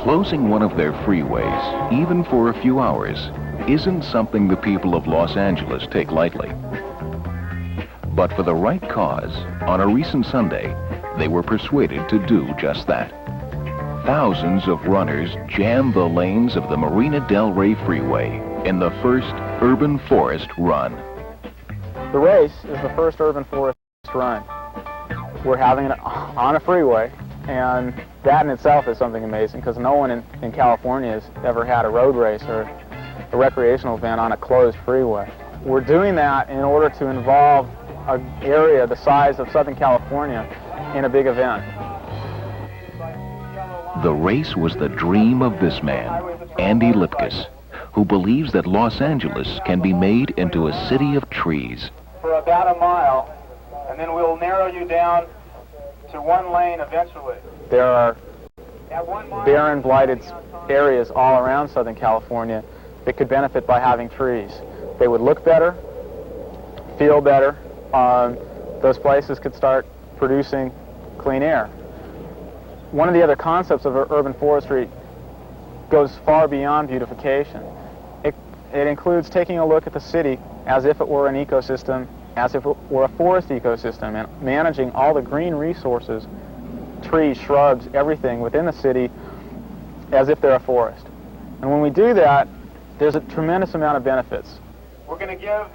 Closing one of their freeways, even for a few hours, isn't something the people of Los Angeles take lightly. But for the right cause, on a recent Sunday, they were persuaded to do just that. Thousands of runners jammed the lanes of the Marina Del Rey Freeway in the first Urban Forest Run. The race is the first Urban Forest Run. We're having it on a freeway, and that in itself is something amazing because no one in California has ever had a road race or a recreational event on a closed freeway. We're doing that in order to involve an area the size of Southern California in a big event. The race was the dream of this man, Andy Lipkiss, who believes that Los Angeles can be made into a city of trees. For about a mile, and then we'll narrow you down to one lane eventually. There are barren, blighted areas all around Southern California that could benefit by having trees. They would look better, feel better. Those places could start producing clean air. One of the other concepts of urban forestry goes far beyond beautification. It includes taking a look at the city as if it were an ecosystem, as if it were a forest ecosystem, and managing all the green resources, trees, shrubs, everything within the city as if they're a forest. And when we do that, there's a tremendous amount of benefits. We're going to give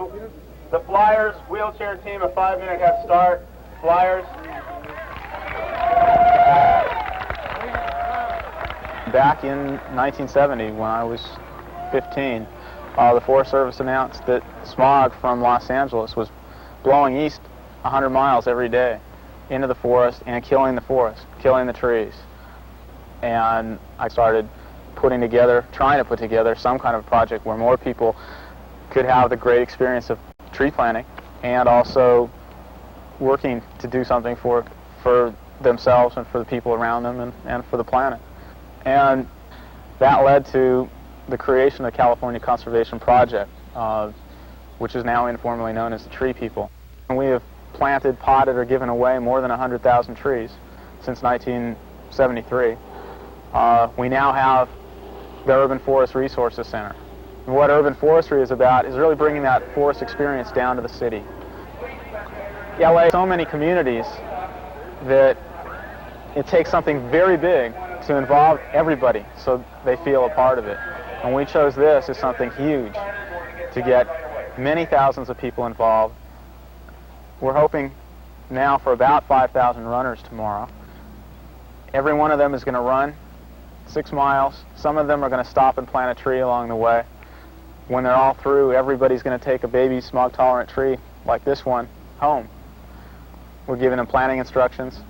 the Flyers wheelchair team a 5-minute head start. Flyers. Back in 1970, when I was 15, the Forest Service announced that smog from Los Angeles was blowing east 100 miles every day into the forest and killing the forest, killing the trees. And I started trying to put together some kind of project where more people could have the great experience of tree planting and also working to do something for themselves and for the people around them and for the planet. And that led to the creation of the California Conservation Project, which is now informally known as the Tree People. And we have planted, potted, or given away more than 100,000 trees since 1973. We now have the Urban Forest Resources Center. And what urban forestry is about is really bringing that forest experience down to the city. LA has so many communities that it takes something very big to involve everybody so they feel a part of it. And we chose this as something huge to get many thousands of people involved. We're hoping now for about 5,000 runners tomorrow. Every one of them is going to run 6 miles. Some of them are going to stop and plant a tree along the way. When they're all through, everybody's going to take a baby smog-tolerant tree like this one home. We're giving them planting instructions.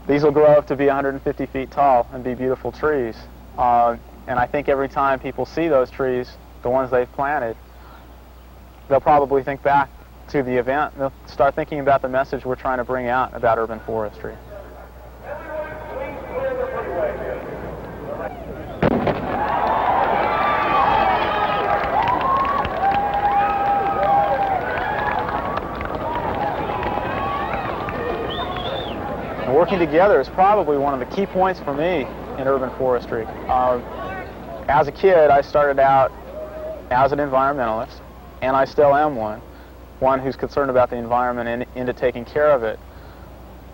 These will grow up to be 150 feet tall and be beautiful trees. And I think every time people see those trees, the ones they've planted, they'll probably think back to the event. They'll start thinking about the message we're trying to bring out about urban forestry. Working together is probably one of the key points for me in urban forestry. As a kid, I started out as an environmentalist, and I still am one who's concerned about the environment and into taking care of it.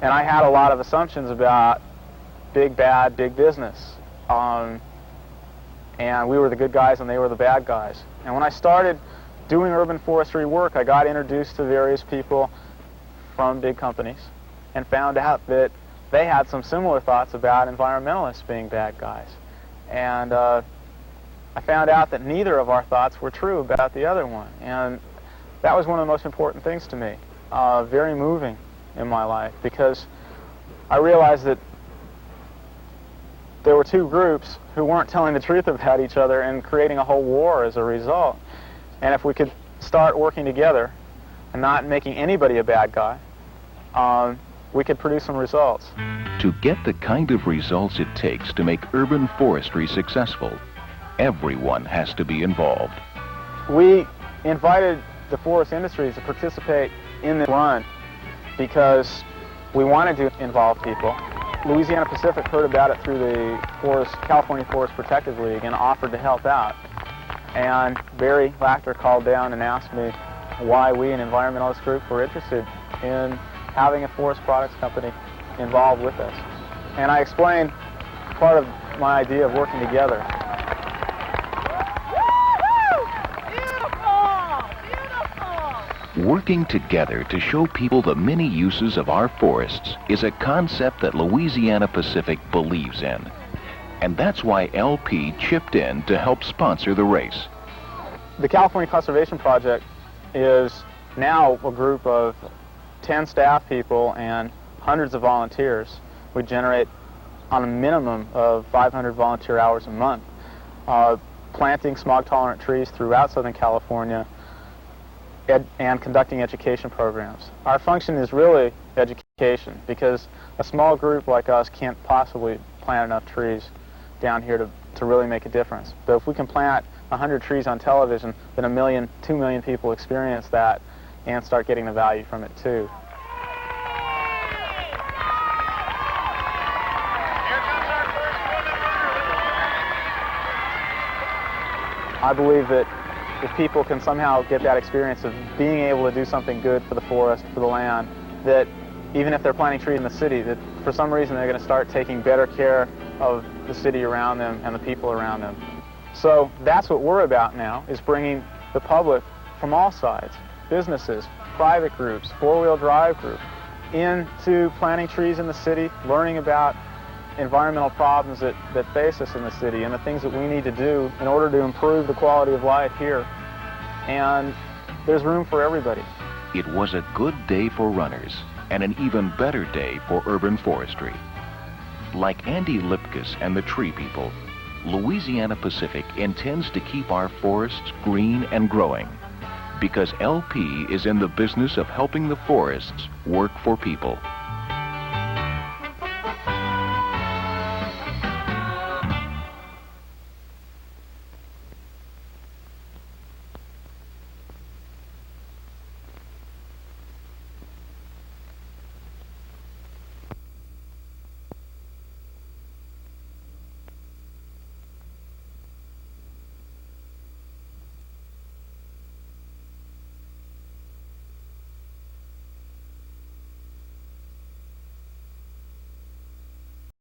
And I had a lot of assumptions about big, bad, big business. And we were the good guys and they were the bad guys. And when I started doing urban forestry work, I got introduced to various people from big companies and found out that they had some similar thoughts about environmentalists being bad guys. And I found out that neither of our thoughts were true about the other one. And that was one of the most important things to me, very moving in my life, because I realized that there were two groups who weren't telling the truth about each other and creating a whole war as a result. And if we could start working together and not making anybody a bad guy, we could produce some results. To get the kind of results it takes to make urban forestry successful, everyone has to be involved. We invited the forest industries to participate in the run because we wanted to involve people. Louisiana Pacific heard about it through the California Forest Protective League and offered to help out. And Barry Lachter called down and asked me why we, an environmentalist group, were interested in having a forest products company involved with us. And I explained part of my idea of working together. Working together to show people the many uses of our forests is a concept that Louisiana Pacific believes in. And that's why LP chipped in to help sponsor the race. The California Conservation Project is now a group of 10 staff people and hundreds of volunteers. We generate on a minimum of 500 volunteer hours a month, planting smog-tolerant trees throughout Southern California and conducting education programs. Our function is really education, because a small group like us can't possibly plant enough trees down here to really make a difference. But if we can plant 100 trees on television, then 1 million, 2 million people experience that and start getting the value from it too. I believe that if people can somehow get that experience of being able to do something good for the forest, for the land, that even if they're planting trees in the city, that for some reason they're going to start taking better care of the city around them and the people around them. So that's what we're about now, is bringing the public from all sides, businesses, private groups, four-wheel drive groups, into planting trees in the city, learning about environmental problems that face us in the city and the things that we need to do in order to improve the quality of life here. And there's room for everybody. It was a good day for runners and an even better day for urban forestry. Like Andy Lipkus and the Tree People, Louisiana Pacific intends to keep our forests green and growing, because LP is in the business of helping the forests work for people.